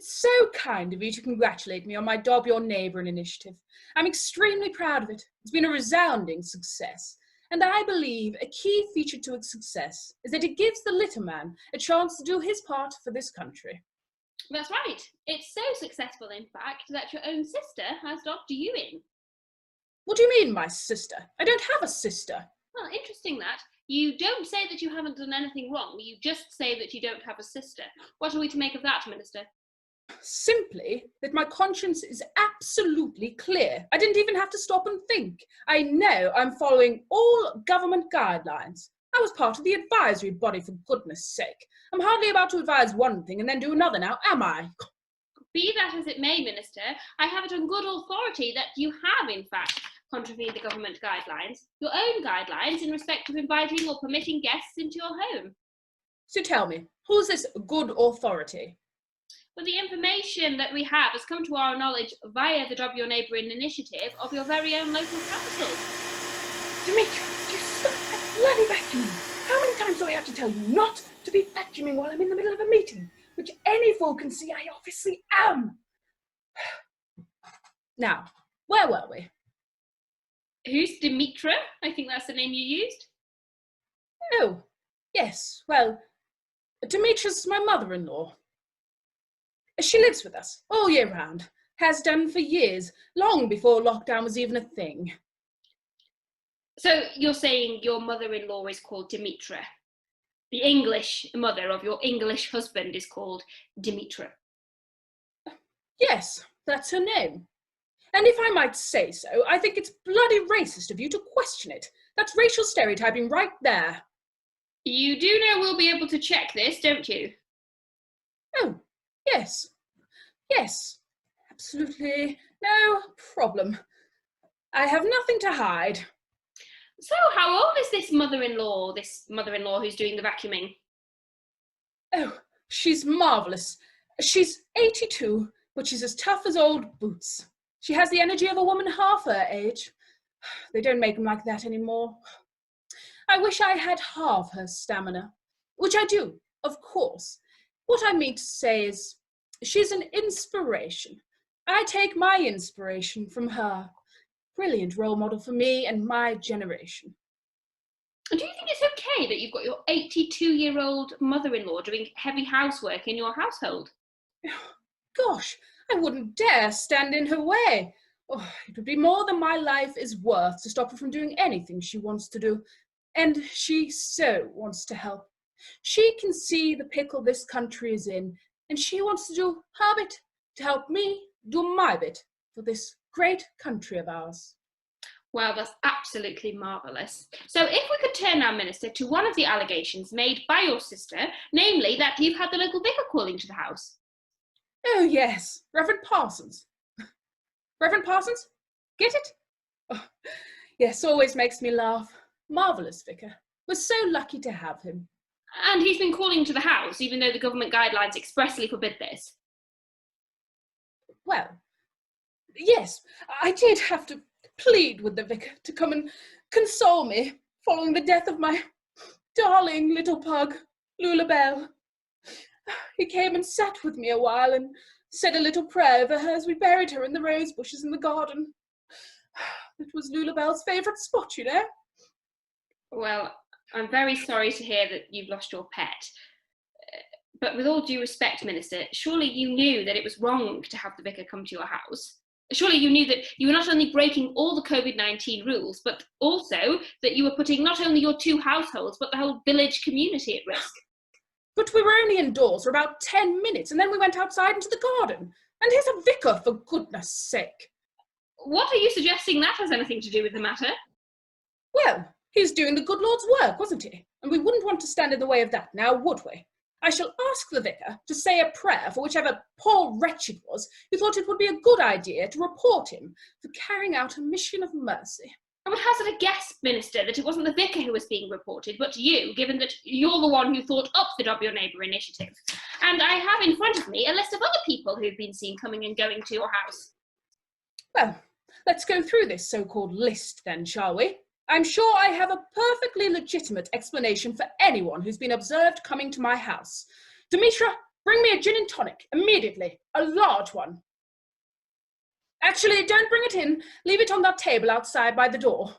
It's so kind of you to congratulate me on my Dob Your Neighbour initiative. I'm extremely proud of it. It's been a resounding success. And I believe a key feature to its success is that it gives the little man a chance to do his part for this country. That's right. It's so successful, in fact, that your own sister has dobbed you in. What do you mean, my sister? I don't have a sister. Well, interesting that. You don't say that you haven't done anything wrong. You just say that you don't have a sister. What are we to make of that, Minister? Simply that my conscience is absolutely clear. I didn't even have to stop and think. I know I'm following all government guidelines. I was part of the advisory body, for goodness sake. I'm hardly about to advise one thing and then do another now, am I? Be that as it may, Minister, I have it on good authority that you have, in fact, contravened the government guidelines, your own guidelines in respect of inviting or permitting guests into your home. So tell me, who's this good authority? Well, the information that we have has come to our knowledge via the Dob Your Neighbour initiative of your very own local council. Demetra, you stop that bloody vacuuming. How many times do I have to tell you not to be vacuuming while I'm in the middle of a meeting, which any fool can see I obviously am? Now, where were we? Who's Demetra? I think that's the name you used. Oh, yes, well, Demetra's my mother-in-law. She lives with us all year round, has done for years, long before lockdown was even a thing. So you're saying your mother-in-law is called Demetra. The English mother of your English husband is called Demetra. Yes, that's her name. And if I might say so, I think it's bloody racist of you to question it. That's racial stereotyping right there. You do know we'll be able to check this, don't you? Oh, yes. Yes, absolutely no problem. I have nothing to hide. So how old is this mother-in-law who's doing the vacuuming? Oh, she's marvellous. She's 82, but she's as tough as old boots. She has the energy of a woman half her age. They don't make them like that anymore. I wish I had half her stamina, which I do, of course. What I mean to say is, she's an inspiration. I take my inspiration from her. Brilliant role model for me and my generation. Do you think it's okay that you've got your 82-year-old mother-in-law doing heavy housework in your household? Gosh, I wouldn't dare stand in her way. Oh, it would be more than my life is worth to stop her from doing anything she wants to do. And she so wants to help. She can see the pickle this country is in, and she wants to do her bit to help me do my bit for this great country of ours. Well, that's absolutely marvellous. So if we could turn now, Minister, to one of the allegations made by your sister, namely that you've had the local vicar calling to the house. Oh, yes, Reverend Parsons. Reverend Parsons? Get it? Oh, yes, always makes me laugh. Marvellous vicar. We're so lucky to have him. And he's been calling to the house, even though the government guidelines expressly forbid this. Well, yes, I did have to plead with the vicar to come and console me following the death of my darling little pug, Lulabelle. He came and sat with me a while and said a little prayer over her as we buried her in the rose bushes in the garden. It was Lulabelle's favourite spot, you know. Well, I'm very sorry to hear that you've lost your pet. But with all due respect, Minister, surely you knew that it was wrong to have the vicar come to your house. Surely you knew that you were not only breaking all the COVID-19 rules, but also that you were putting not only your two households, but the whole village community at risk. But we were only indoors for about 10 minutes, and then we went outside into the garden. And he's a vicar, for goodness sake. What are you suggesting that has anything to do with the matter? Well, he's doing the good Lord's work, wasn't he? And we wouldn't want to stand in the way of that now, would we? I shall ask the vicar to say a prayer for whichever poor wretch it was who thought it would be a good idea to report him for carrying out a mission of mercy. I would hazard a guess, Minister, that it wasn't the vicar who was being reported, but you, given that you're the one who thought up the Dob Your Neighbour initiative. And I have in front of me a list of other people who've been seen coming and going to your house. Well, let's go through this so-called list then, shall we? I'm sure I have a perfectly legitimate explanation for anyone who's been observed coming to my house. Demetra, Bring me a gin and tonic, immediately. A large one. Actually, don't bring it in. Leave it on that table outside by the door.